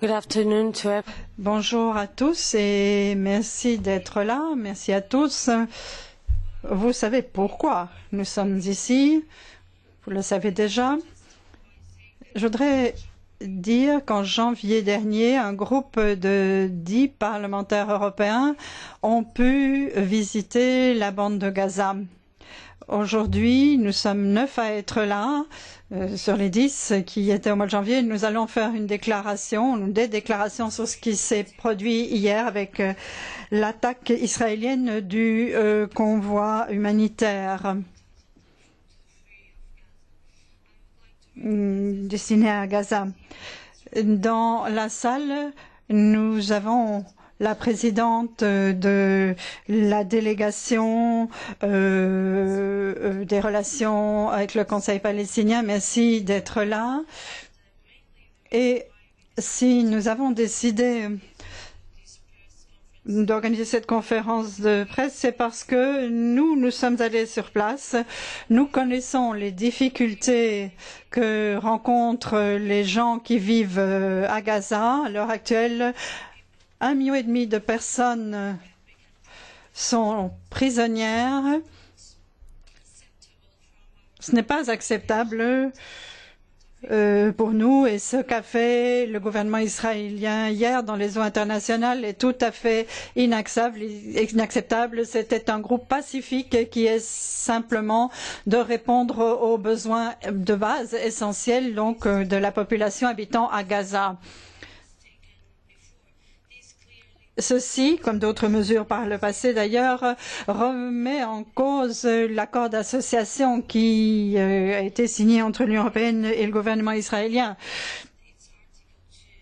Good afternoon to everyone. Bonjour à tous et merci d'être là. Merci à tous. Vous savez pourquoi nous sommes ici. Vous le savez déjà. Je voudrais dire qu'en janvier dernier, un groupe de 10 parlementaires européens ont pu visiter la bande de Gaza. Aujourd'hui, nous sommes 9 à être là. Sur les 10 qui étaient au mois de janvier, nous allons faire des déclarations sur ce qui s'est produit hier avec l'attaque israélienne du convoi humanitaire destiné à Gaza. Dans la salle, nous avons la présidente de la délégation des relations avec le Conseil palestinien. Merci d'être là. Et si nous avons décidé d'organiser cette conférence de presse, c'est parce que nous sommes allés sur place. Nous connaissons les difficultés que rencontrent les gens qui vivent à Gaza. À l'heure actuelle, 1,5 million de personnes sont prisonnières. Ce n'est pas acceptable pour nous et ce qu'a fait le gouvernement israélien hier dans les eaux internationales est tout à fait inacceptable. C'était un groupe pacifique qui est simplement de répondre aux besoins de base essentiels donc de la population habitant à Gaza. Ceci, comme d'autres mesures par le passé d'ailleurs, remet en cause l'accord d'association qui a été signé entre l'Union européenne et le gouvernement israélien.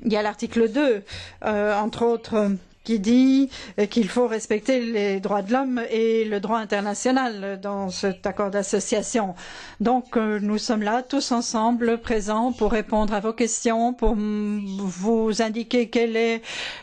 Il y a l'article 2, entre autres, qui dit qu'il faut respecter les droits de l'homme et le droit international dans cet accord d'association. Donc nous sommes là tous ensemble présents pour répondre à vos questions, pour vous indiquer quelle est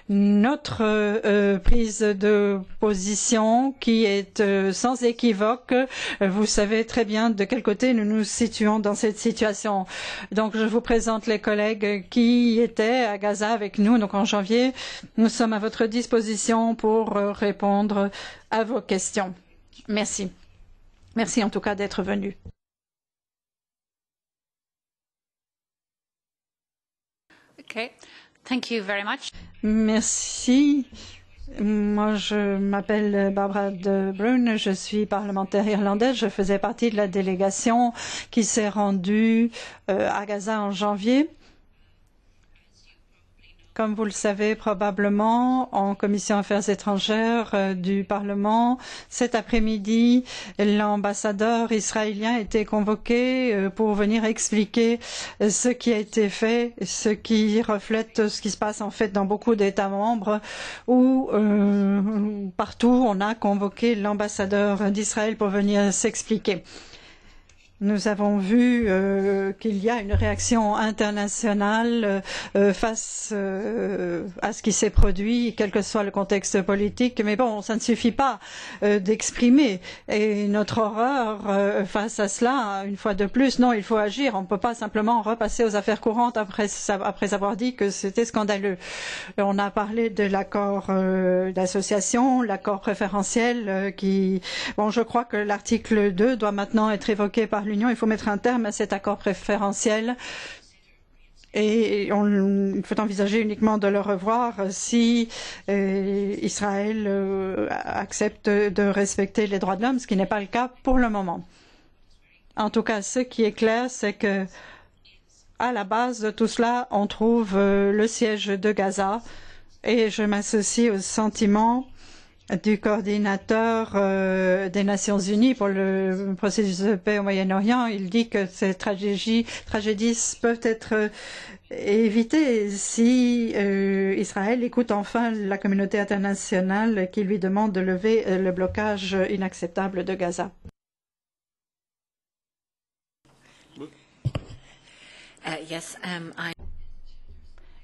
notre prise de position qui est sans équivoque. Vous savez très bien de quel côté nous nous situons dans cette situation. Donc je vous présente les collègues qui étaient à Gaza avec nous. Donc en janvier, nous sommes à votre disposition pour répondre à vos questions. Merci. Merci en tout cas d'être venu. Okay. Thank you very much. Merci. Moi, je m'appelle Barbara de Bruyn, je suis parlementaire irlandaise. Je faisais partie de la délégation qui s'est rendue à Gaza en janvier. Comme vous le savez probablement, en commission affaires étrangères du Parlement, cet après-midi, l'ambassadeur israélien a été convoqué pour venir expliquer ce qui a été fait, ce qui reflète ce qui se passe en fait dans beaucoup d'États membres où partout on a convoqué l'ambassadeur d'Israël pour venir s'expliquer. Nous avons vu qu'il y a une réaction internationale face à ce qui s'est produit, quel que soit le contexte politique. Mais bon, ça ne suffit pas d'exprimer notre horreur face à cela. Une fois de plus, non, il faut agir. On ne peut pas simplement repasser aux affaires courantes après avoir dit que c'était scandaleux. On a parlé de l'accord d'association, l'accord préférentiel qui... Bon, je crois que l'article 2 doit maintenant être évoqué par l'Union. Il faut mettre un terme à cet accord préférentiel et il faut envisager uniquement de le revoir si Israël accepte de respecter les droits de l'homme, ce qui n'est pas le cas pour le moment. En tout cas, ce qui est clair, c'est que à la base de tout cela, on trouve le siège de Gaza et je m'associe au sentiment du coordinateur des Nations Unies pour le processus de paix au Moyen-Orient. Il dit que ces tragédies peuvent être évitées si Israël écoute enfin la communauté internationale qui lui demande de lever le blocage inacceptable de Gaza.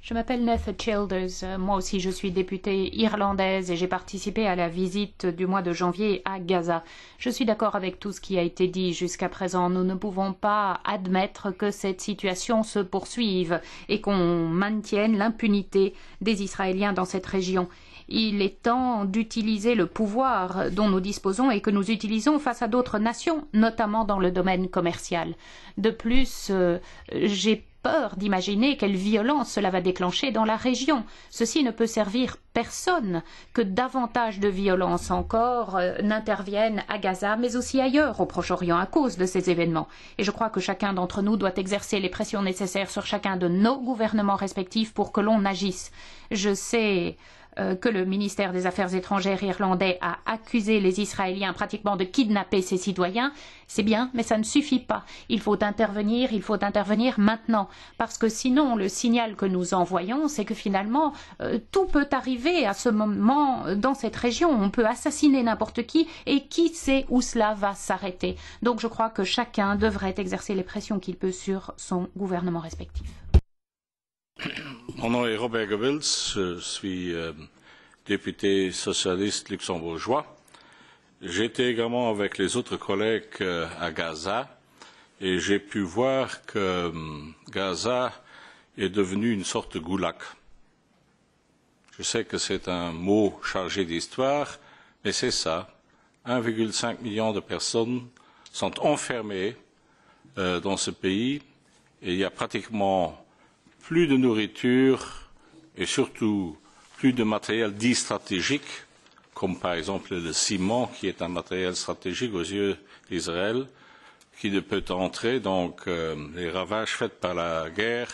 Je m'appelle Netha Childers. Moi aussi, je suis députée irlandaise et j'ai participé à la visite du mois de janvier à Gaza. Je suis d'accord avec tout ce qui a été dit jusqu'à présent. Nous ne pouvons pas admettre que cette situation se poursuive et qu'on maintienne l'impunité des Israéliens dans cette région. Il est temps d'utiliser le pouvoir dont nous disposons et que nous utilisons face à d'autres nations, notamment dans le domaine commercial. De plus, j'ai peur d'imaginer quelle violence cela va déclencher dans la région. Ceci ne peut servir personne que davantage de violence encore n'interviennent à Gaza, mais aussi ailleurs au Proche-Orient à cause de ces événements. Et je crois que chacun d'entre nous doit exercer les pressions nécessaires sur chacun de nos gouvernements respectifs pour que l'on agisse. Je sais que le ministère des Affaires étrangères irlandais a accusé les Israéliens pratiquement de kidnapper ses citoyens. C'est bien, mais ça ne suffit pas. Il faut intervenir maintenant. Parce que sinon, le signal que nous envoyons, c'est que finalement, tout peut arriver à ce moment dans cette région. On peut assassiner n'importe qui et qui sait où cela va s'arrêter. Donc je crois que chacun devrait exercer les pressions qu'il peut sur son gouvernement respectif. Mon nom est Robert Goebbels, je suis député socialiste luxembourgeois. J'étais également avec les autres collègues à Gaza et j'ai pu voir que Gaza est devenu une sorte de goulag. Je sais que c'est un mot chargé d'histoire, mais c'est ça. 1,5 million de personnes sont enfermées dans ce pays et il y a pratiquement plus de nourriture et surtout plus de matériel dit stratégique, comme par exemple le ciment, qui est un matériel stratégique aux yeux d'Israël, qui ne peut entrer. Donc les ravages faits par la guerre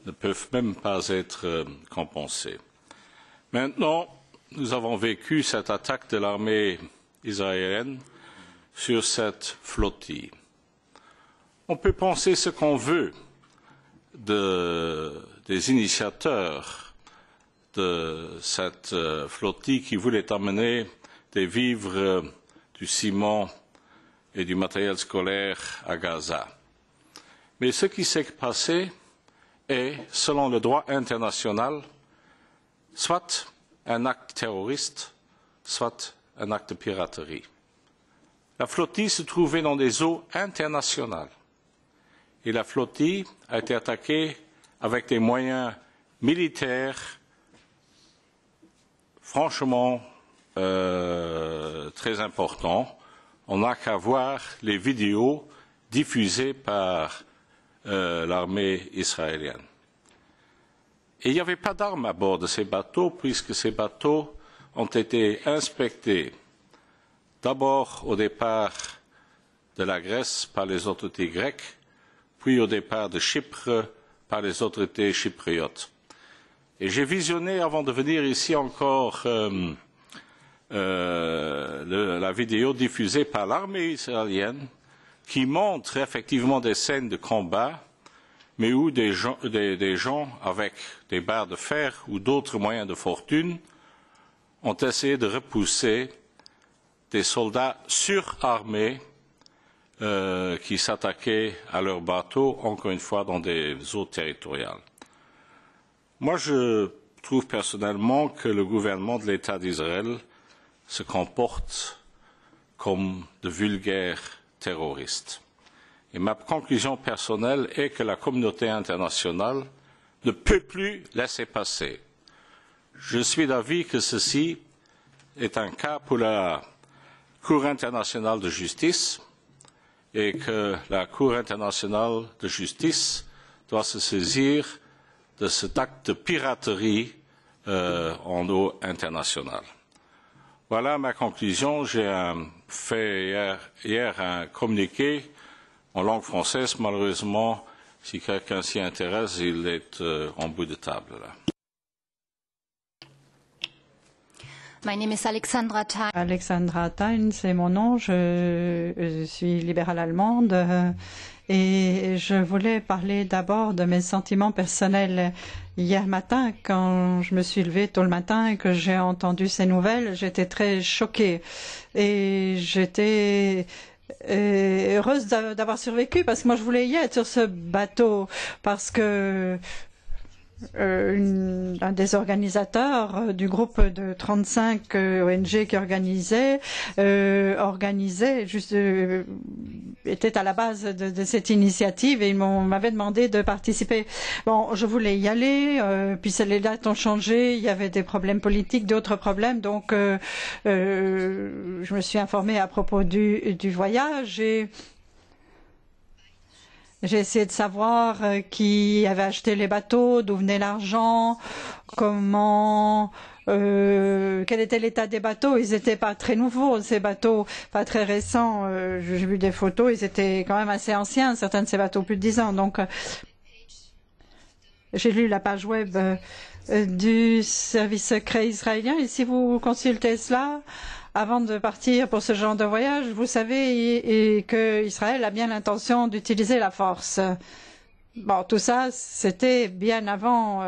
ne peuvent même pas être compensés. Maintenant, nous avons vécu cette attaque de l'armée israélienne sur cette flottille. On peut penser ce qu'on veut des initiateurs de cette flottille qui voulait amener des vivres, du ciment et du matériel scolaire à Gaza. Mais ce qui s'est passé est, selon le droit international, soit un acte terroriste, soit un acte de piraterie. La flottille se trouvait dans des eaux internationales. Et la flottille a été attaquée avec des moyens militaires franchement très importants. On n'a qu'à voir les vidéos diffusées par l'armée israélienne. Et il n'y avait pas d'armes à bord de ces bateaux, puisque ces bateaux ont été inspectés d'abord au départ de la Grèce par les autorités grecques, puis au départ de Chypre par les autorités chypriotes. Et j'ai visionné, avant de venir ici encore, la vidéo diffusée par l'armée israélienne qui montre effectivement des scènes de combat, mais où des gens avec des barres de fer ou d'autres moyens de fortune ont essayé de repousser des soldats surarmés qui s'attaquaient à leurs bateaux, encore une fois, dans des eaux territoriales. Moi, je trouve personnellement que le gouvernement de l'État d'Israël se comporte comme de vulgaires terroristes. Et ma conclusion personnelle est que la communauté internationale ne peut plus laisser passer. Je suis d'avis que ceci est un cas pour la Cour internationale de justice, et que la Cour internationale de justice doit se saisir de cet acte de piraterie en eau internationale. Voilà ma conclusion. J'ai fait hier un communiqué en langue française. Malheureusement, si quelqu'un s'y intéresse, il est en bout de table là. My name is Alexandra Thein. Alexandra Thein, c'est mon nom. Je suis libérale allemande et je voulais parler d'abord de mes sentiments personnels. Hier matin, quand je me suis levée tôt le matin et que j'ai entendu ces nouvelles, j'étais très choquée et j'étais heureuse d'avoir survécu parce que moi je voulais y être sur ce bateau parce que un des organisateurs du groupe de 35 ONG qui organisait était à la base de cette initiative et ils m'avaient demandé de participer. Bon, je voulais y aller, puis les dates ont changé, il y avait des problèmes politiques, d'autres problèmes, donc je me suis informée à propos du voyage et j'ai essayé de savoir qui avait acheté les bateaux, d'où venait l'argent, quel était l'état des bateaux. Ils n'étaient pas très nouveaux, ces bateaux, pas très récents. J'ai vu des photos, ils étaient quand même assez anciens, certains de ces bateaux, plus de 10 ans. Donc, j'ai lu la page web du service secret israélien. Et si vous consultez cela, avant de partir pour ce genre de voyage, vous savez qu'Israël a bien l'intention d'utiliser la force. Bon, tout ça, c'était bien avant,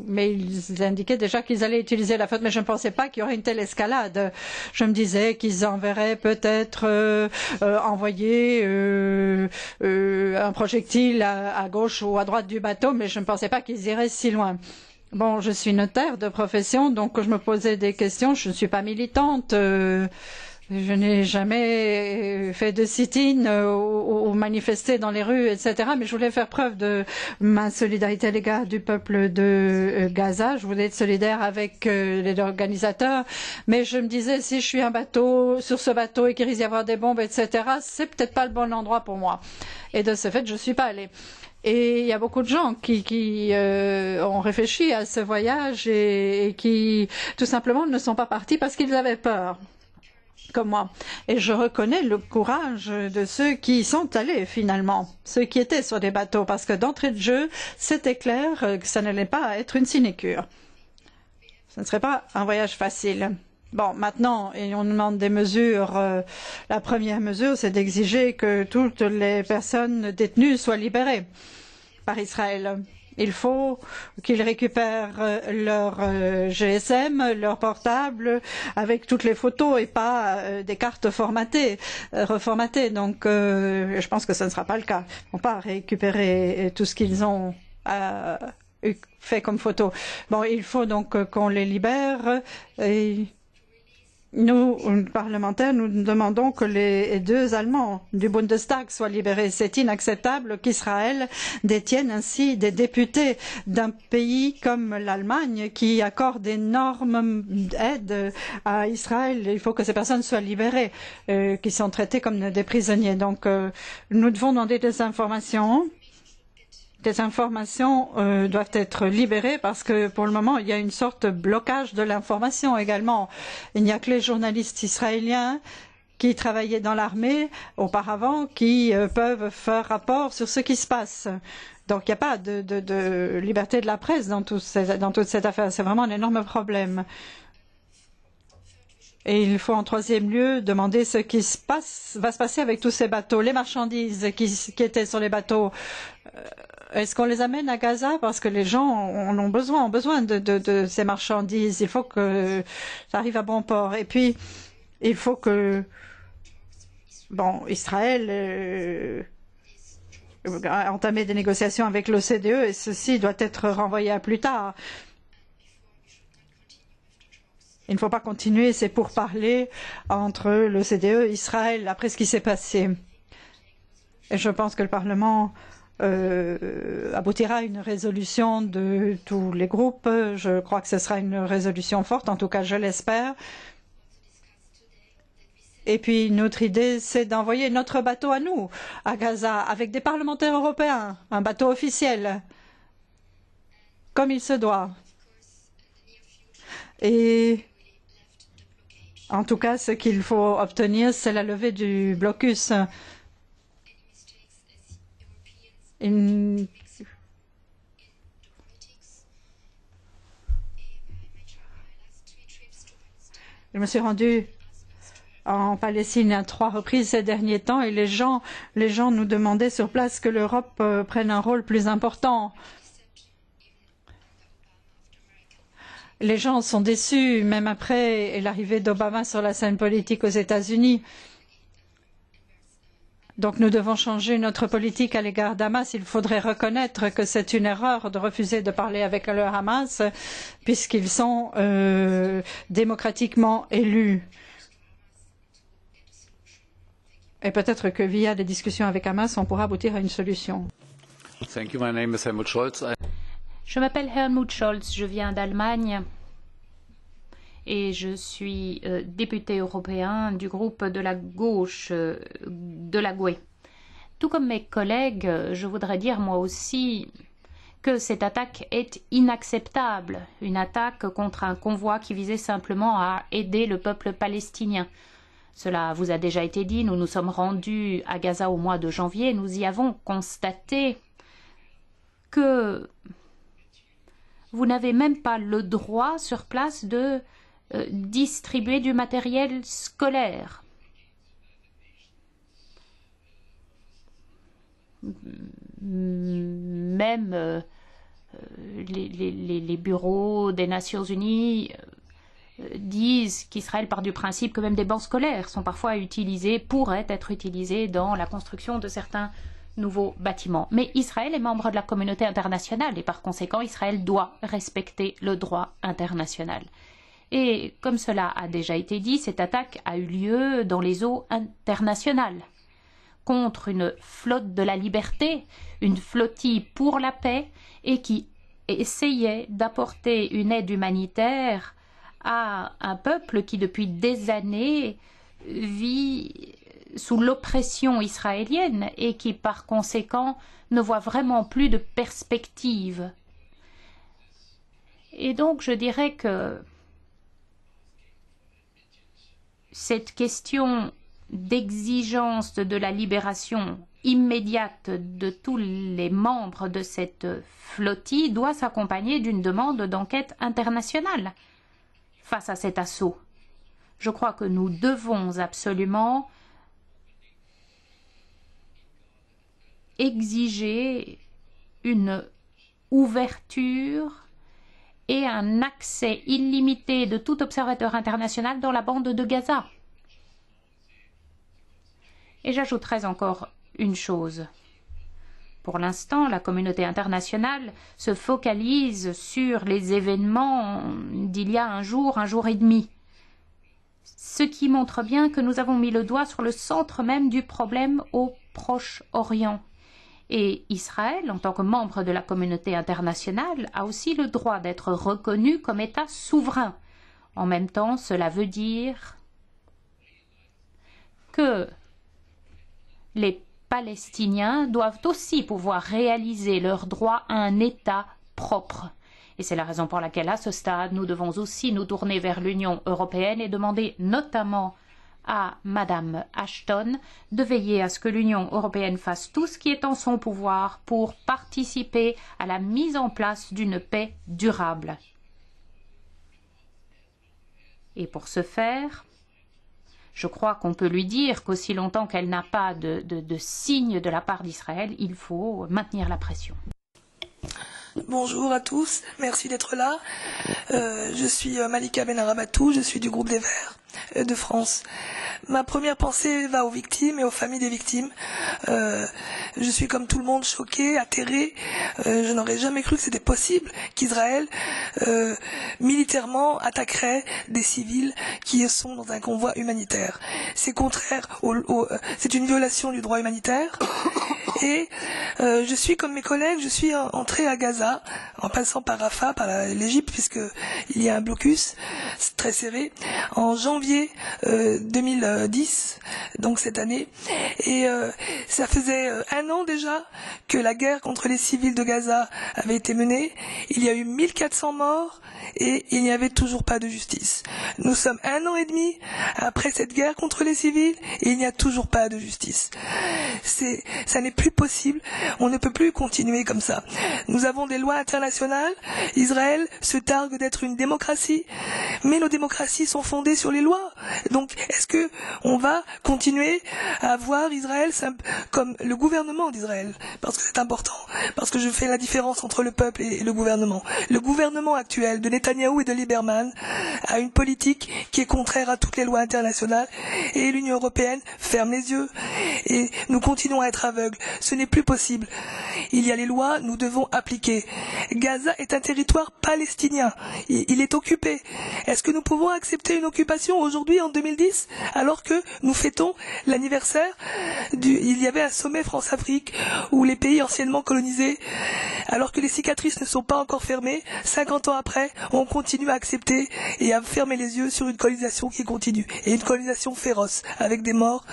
mais ils indiquaient déjà qu'ils allaient utiliser la force. Mais je ne pensais pas qu'il y aurait une telle escalade. Je me disais qu'ils enverraient peut-être envoyer un projectile à gauche ou à droite du bateau, mais je ne pensais pas qu'ils iraient si loin. Bon, je suis notaire de profession, donc je me posais des questions. Je ne suis pas militante. Je n'ai jamais fait de sit-in ou manifesté dans les rues, etc. Mais je voulais faire preuve de ma solidarité à l'égard du peuple de Gaza. Je voulais être solidaire avec les organisateurs. Mais je me disais, si je suis sur ce bateau et qu'il risque d'y avoir des bombes, etc., c'est peut-être pas le bon endroit pour moi. Et de ce fait, je ne suis pas allée. Et il y a beaucoup de gens qui ont réfléchi à ce voyage et qui, tout simplement, ne sont pas partis parce qu'ils avaient peur, comme moi. Et je reconnais le courage de ceux qui sont allés, finalement, ceux qui étaient sur des bateaux, parce que d'entrée de jeu, c'était clair que ça n'allait pas être une sinécure. Ce ne serait pas un voyage facile. Bon, maintenant, on demande des mesures. La première mesure, c'est d'exiger que toutes les personnes détenues soient libérées par Israël. Il faut qu'ils récupèrent leur GSM, leur portable, avec toutes les photos et pas des cartes reformatées. Donc, je pense que ce ne sera pas le cas. Ils ne vont pas récupérer tout ce qu'ils ont fait comme photo. Bon, il faut donc qu'on les libère. Et nous, parlementaires, nous demandons que les 2 Allemands du Bundestag soient libérés. C'est inacceptable qu'Israël détienne ainsi des députés d'un pays comme l'Allemagne qui accorde d'énormes aides à Israël. Il faut que ces personnes soient libérées, qui sont traitées comme des prisonniers. Donc, nous devons demander des informations. Des informations doivent être libérées parce que pour le moment il y a une sorte de blocage de l'information également. Il n'y a que les journalistes israéliens qui travaillaient dans l'armée auparavant qui peuvent faire rapport sur ce qui se passe. Donc il n'y a pas de liberté de la presse dans toute cette affaire. C'est vraiment un énorme problème. Et il faut en troisième lieu demander ce qui va se passer avec tous ces bateaux, les marchandises qui étaient sur les bateaux. Est-ce qu'on les amène à Gaza parce que les gens ont besoin de ces marchandises. Il faut que ça arrive à bon port. Et puis, il faut que Israël a entamé des négociations avec l'OCDE et ceci doit être renvoyé à plus tard. Il ne faut pas continuer ces pourparlers entre l'OCDE et Israël après ce qui s'est passé. Et je pense que le Parlement aboutira à une résolution de tous les groupes. Je crois que ce sera une résolution forte, en tout cas je l'espère. Et puis une autre idée, c'est d'envoyer notre bateau à nous, à Gaza, avec des parlementaires européens, un bateau officiel, comme il se doit. Et en tout cas, ce qu'il faut obtenir, c'est la levée du blocus. Je me suis rendue en Palestine à 3 reprises ces derniers temps et les gens nous demandaient sur place que l'Europe prenne un rôle plus important. Les gens sont déçus, même après l'arrivée d'Obama sur la scène politique aux États-Unis. Donc nous devons changer notre politique à l'égard d'Hamas. Il faudrait reconnaître que c'est une erreur de refuser de parler avec le Hamas puisqu'ils sont démocratiquement élus. Et peut-être que via des discussions avec Hamas, on pourra aboutir à une solution. Thank you. My name is Helmut Scholz. Je m'appelle Helmut Scholz, je viens d'Allemagne et je suis député européen du groupe de la gauche de la GUE. Tout comme mes collègues, je voudrais dire moi aussi que cette attaque est inacceptable, une attaque contre un convoi qui visait simplement à aider le peuple palestinien. Cela vous a déjà été dit, nous nous sommes rendus à Gaza au mois de janvier, nous y avons constaté que vous n'avez même pas le droit sur place de distribuer du matériel scolaire. Même les bureaux des Nations Unies disent qu'Israël part du principe que même des bancs scolaires sont parfois utilisés, pourraient être utilisés dans la construction de certains nouveaux bâtiments. Mais Israël est membre de la communauté internationale et par conséquent Israël doit respecter le droit international. Et comme cela a déjà été dit, cette attaque a eu lieu dans les eaux internationales contre une flotte de la liberté, une flottille pour la paix et qui essayait d'apporter une aide humanitaire à un peuple qui depuis des années vit sous l'oppression israélienne et qui par conséquent ne voit vraiment plus de perspective. Et donc je dirais que cette question d'exigence de la libération immédiate de tous les membres de cette flottille doit s'accompagner d'une demande d'enquête internationale face à cet assaut. Je crois que nous devons absolument exiger une ouverture et un accès illimité de tout observateur international dans la bande de Gaza. Et j'ajouterai encore une chose. Pour l'instant, la communauté internationale se focalise sur les événements d'il y a un jour et demi. Ce qui montre bien que nous avons mis le doigt sur le centre même du problème au Proche-Orient. Et Israël, en tant que membre de la communauté internationale, a aussi le droit d'être reconnu comme État souverain. En même temps, cela veut dire que les Palestiniens doivent aussi pouvoir réaliser leur droit à un État propre. Et c'est la raison pour laquelle, à ce stade, nous devons aussi nous tourner vers l'Union européenne et demander notamment à Madame Ashton de veiller à ce que l'Union européenne fasse tout ce qui est en son pouvoir pour participer à la mise en place d'une paix durable. Et pour ce faire, je crois qu'on peut lui dire qu'aussi longtemps qu'elle n'a pas de signe de la part d'Israël, il faut maintenir la pression. Bonjour à tous, merci d'être là. Je suis Malika Benarabatou, je suis du groupe des Verts de France. Ma première pensée va aux victimes et aux familles des victimes. Je suis comme tout le monde choquée, atterrée. Je n'aurais jamais cru que c'était possible qu'Israël militairement attaquerait des civils qui sont dans un convoi humanitaire. C'est contraire c'est une violation du droit humanitaire. Et je suis comme mes collègues, je suis entrée à Gaza en passant par Rafah, par l'Égypte, puisque il y a un blocus très serré en janvier 2010, donc cette année. Et ça faisait un an déjà que la guerre contre les civils de Gaza avait été menée. Il y a eu 1400 morts et il n'y avait toujours pas de justice. Nous sommes un an et demi après cette guerre contre les civils et il n'y a toujours pas de justice. Ça n'est plus plus possible, on ne peut plus continuer comme ça. Nous avons des lois internationales, Israël se targue d'être une démocratie, mais nos démocraties sont fondées sur les lois. Donc est-ce que on va continuer à voir Israël comme le gouvernement d'Israël? Parce que c'est important, parce que je fais la différence entre le peuple et le gouvernement. Le gouvernement actuel de Netanyahou et de Lieberman a une politique qui est contraire à toutes les lois internationales et l'Union européenne ferme les yeux et nous continuons à être aveugles. Ce n'est plus possible. Il y a les lois, nous devons appliquer. Gaza est un territoire palestinien. Il est occupé. Est-ce que nous pouvons accepter une occupation aujourd'hui en 2010 alors que nous fêtons l'anniversaire il y avait un sommet France-Afrique où les pays anciennement colonisés, alors que les cicatrices ne sont pas encore fermées, 50 ans après, on continue à accepter et à fermer les yeux sur une colonisation qui continue et une colonisation féroce avec des morts.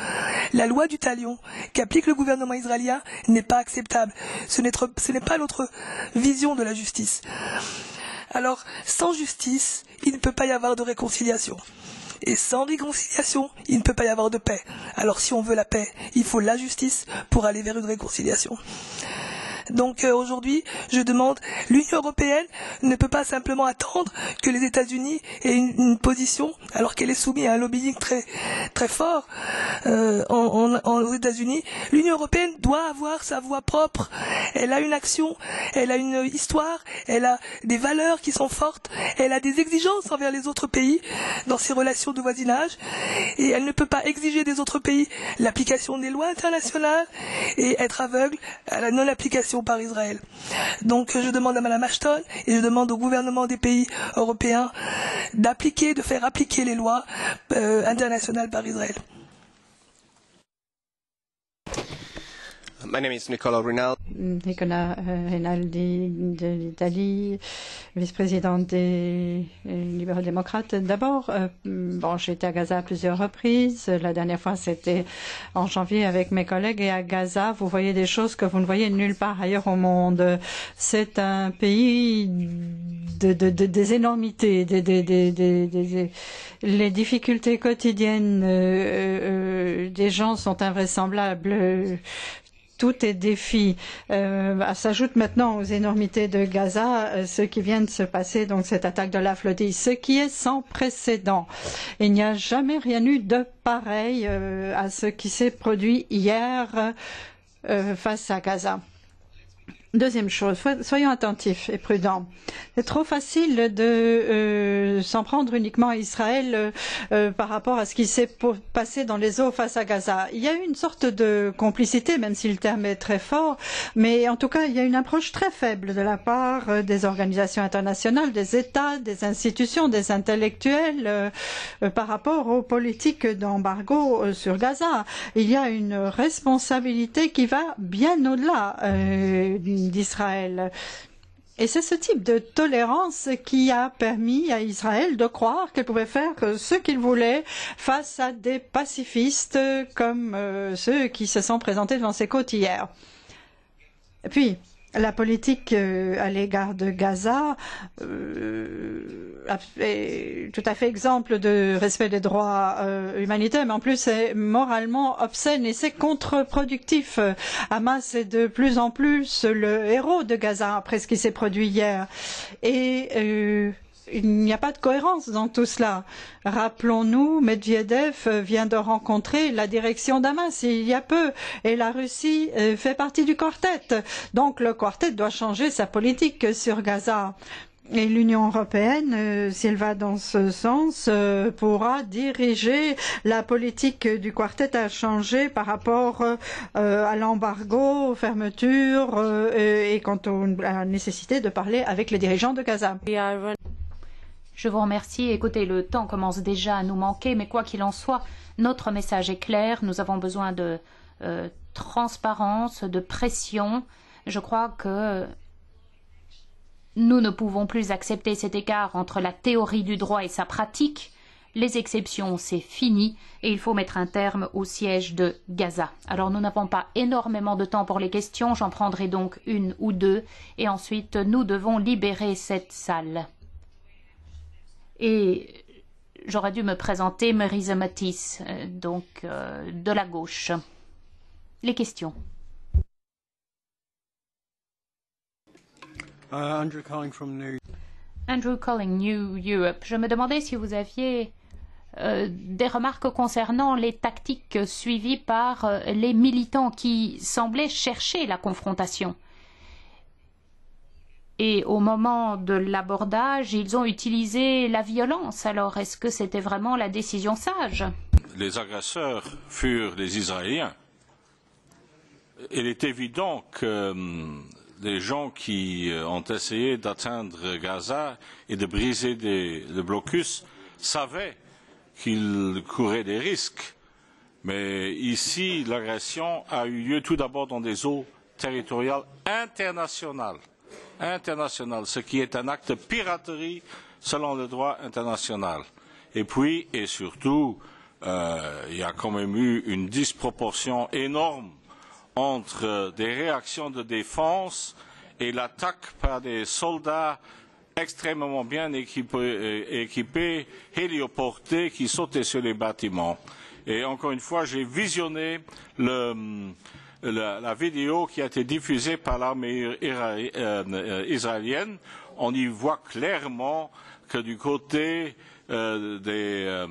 La loi du talion qu'applique le gouvernement israélien n'est pas acceptable. Ce n'est pas notre vision de la justice. Alors, sans justice, il ne peut pas y avoir de réconciliation. Et sans réconciliation, il ne peut pas y avoir de paix. Alors si on veut la paix, il faut la justice pour aller vers une réconciliation. Donc aujourd'hui, je demande, l'Union européenne ne peut pas simplement attendre que les États-Unis aient une position, alors qu'elle est soumise à un lobbying très, très fort aux États-Unis. L'Union européenne doit avoir sa voix propre. Elle a une action, elle a une histoire, elle a des valeurs qui sont fortes, elle a des exigences envers les autres pays dans ses relations de voisinage, et elle ne peut pas exiger des autres pays l'application des lois internationales et être aveugle à la non-application par Israël. Donc je demande à Mme Ashton et je demande au gouvernement des pays européens de faire appliquer les lois internationales par Israël. My name is Nicola Rinaldi. Nicola Rinaldi de l'Italie, vice-présidente des libéraux démocrates. D'abord, j'ai été à Gaza à plusieurs reprises. La dernière fois, c'était en janvier avec mes collègues. Et à Gaza, vous voyez des choses que vous ne voyez nulle part ailleurs au monde. C'est un pays des énormités, les difficultés quotidiennes des gens sont invraisemblables. Tout est défi. S'ajoute maintenant aux énormités de Gaza ce qui vient de se passer, donc cette attaque de la flottille, ce qui est sans précédent. Il n'y a jamais rien eu de pareil à ce qui s'est produit hier face à Gaza. Deuxième chose, soyons attentifs et prudents. C'est trop facile de s'en prendre uniquement à Israël par rapport à ce qui s'est passé dans les eaux face à Gaza. Il y a eu une sorte de complicité, même si le terme est très fort, mais en tout cas, il y a une approche très faible de la part des organisations internationales, des États, des institutions, des intellectuels par rapport aux politiques d'embargo sur Gaza. Il y a une responsabilité qui va bien au-delà d'Israël. Et c'est ce type de tolérance qui a permis à Israël de croire qu'elle pouvait faire ce qu'il voulait face à des pacifistes comme ceux qui se sont présentés devant ses côtes hier. Et puis, la politique à l'égard de Gaza est tout à fait exemple de respect des droits humanitaires, mais en plus c'est moralement obscène et c'est contre-productif. Hamas est de plus en plus le héros de Gaza après ce qui s'est produit hier. Et il n'y a pas de cohérence dans tout cela. Rappelons-nous, Medvedev vient de rencontrer la direction d'Hamas il y a peu et la Russie fait partie du quartet. Donc le quartet doit changer sa politique sur Gaza. Et l'Union européenne, si elle va dans ce sens, pourra diriger la politique du quartet à changer par rapport à l'embargo, aux fermetures et quant à la nécessité de parler avec les dirigeants de Gaza. Je vous remercie. Écoutez, le temps commence déjà à nous manquer, mais quoi qu'il en soit, notre message est clair. Nous avons besoin de transparence, de pression. Je crois que nous ne pouvons plus accepter cet écart entre la théorie du droit et sa pratique. Les exceptions, c'est fini et il faut mettre un terme au siège de Gaza. Alors nous n'avons pas énormément de temps pour les questions, j'en prendrai donc une ou deux et ensuite nous devons libérer cette salle. Et j'aurais dû me présenter Marisa Matisse, de la gauche. Les questions. Andrew calling from New. Andrew calling New Europe. Je me demandais si vous aviez des remarques concernant les tactiques suivies par les militants qui semblaient chercher la confrontation. Et au moment de l'abordage, ils ont utilisé la violence. Alors, est-ce que c'était vraiment la décision sage? Les agresseurs furent les Israéliens. Il est évident que les gens qui ont essayé d'atteindre Gaza et de briser le blocus savaient qu'ils couraient des risques. Mais ici, l'agression a eu lieu tout d'abord dans des eaux territoriales internationales, ce qui est un acte de piraterie selon le droit international. Et puis, et surtout, il y a quand même eu une disproportion énorme entre des réactions de défense et l'attaque par des soldats extrêmement bien équipés, hélioportés, qui sautaient sur les bâtiments. Et encore une fois, j'ai visionné la vidéo qui a été diffusée par l'armée israélienne. On y voit clairement que du côté des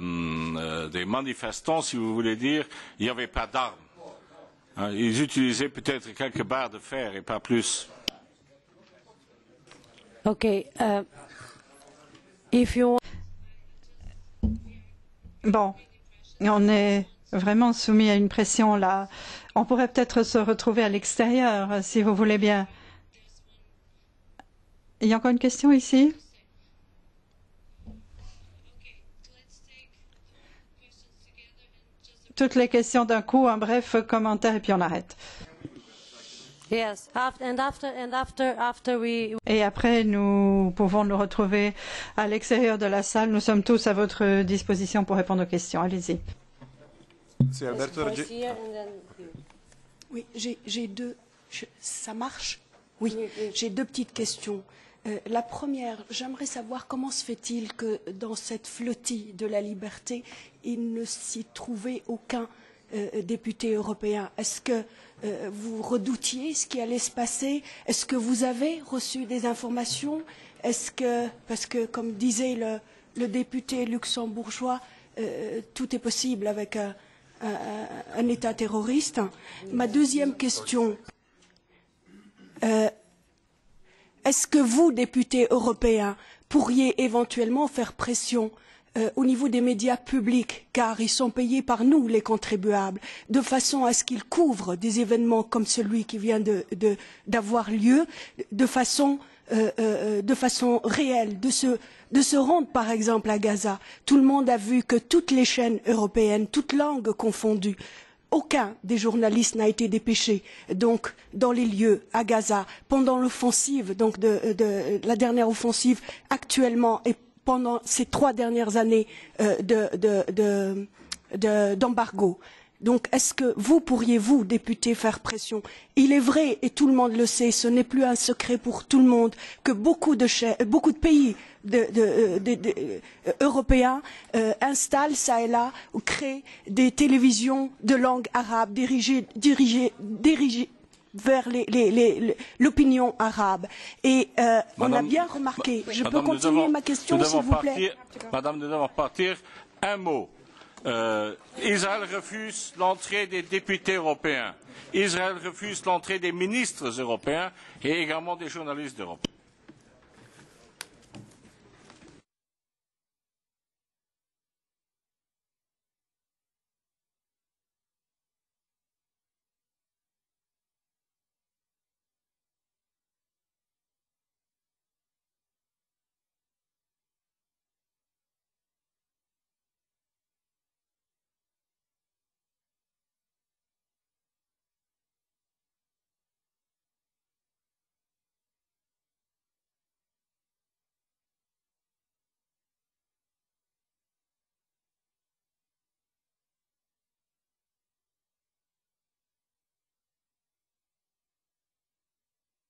manifestants, si vous voulez dire, il n'y avait pas d'armes. Ils utilisaient peut-être quelques barres de fer et pas plus. Okay. If you... Bon, on est vraiment soumis à une pression là. On pourrait peut-être se retrouver à l'extérieur, si vous voulez bien. Il y a encore une question ici? Toutes les questions d'un coup, un bref commentaire et puis on arrête. Yes. Et après, nous pouvons nous retrouver à l'extérieur de la salle. Nous sommes tous à votre disposition pour répondre aux questions. Allez-y. C'est Alberto Oui, j'ai deux. Ça marche? Oui, j'ai deux petites questions. La première, j'aimerais savoir comment se fait-il que dans cette flottille de la liberté, il ne s'y trouvait aucun député européen. Est-ce que vous redoutiez ce qui allait se passer? Est-ce que vous avez reçu des informations? Est-ce que, parce que comme disait le député luxembourgeois, tout est possible avec un État terroriste. Ma deuxième question, est-ce que vous, députés européens, pourriez éventuellement faire pression au niveau des médias publics, car ils sont payés par nous, les contribuables, de façon à ce qu'ils couvrent des événements comme celui qui vient d'avoir lieu, de façon réelle, de se rendre par exemple à Gaza. Tout le monde a vu que toutes les chaînes européennes, toutes langues confondues, aucun des journalistes n'a été dépêché donc dans les lieux à Gaza pendant l'offensive, donc la dernière offensive actuellement et pendant ces 3 dernières années d'embargo. Donc, est-ce que vous pourriez, vous, députés, faire pression? Il est vrai, et tout le monde le sait, ce n'est plus un secret pour tout le monde, que beaucoup de pays européens installent ça et là, ou créent des télévisions de langue arabe dirigées vers l'opinion arabe. Et on a bien remarqué, je peux continuer ma question s'il vous plaît? Madame, nous devons partir. Un mot. Israël refuse l'entrée des députés européens. Israël refuse l'entrée des ministres européens et également des journalistes d'Europe.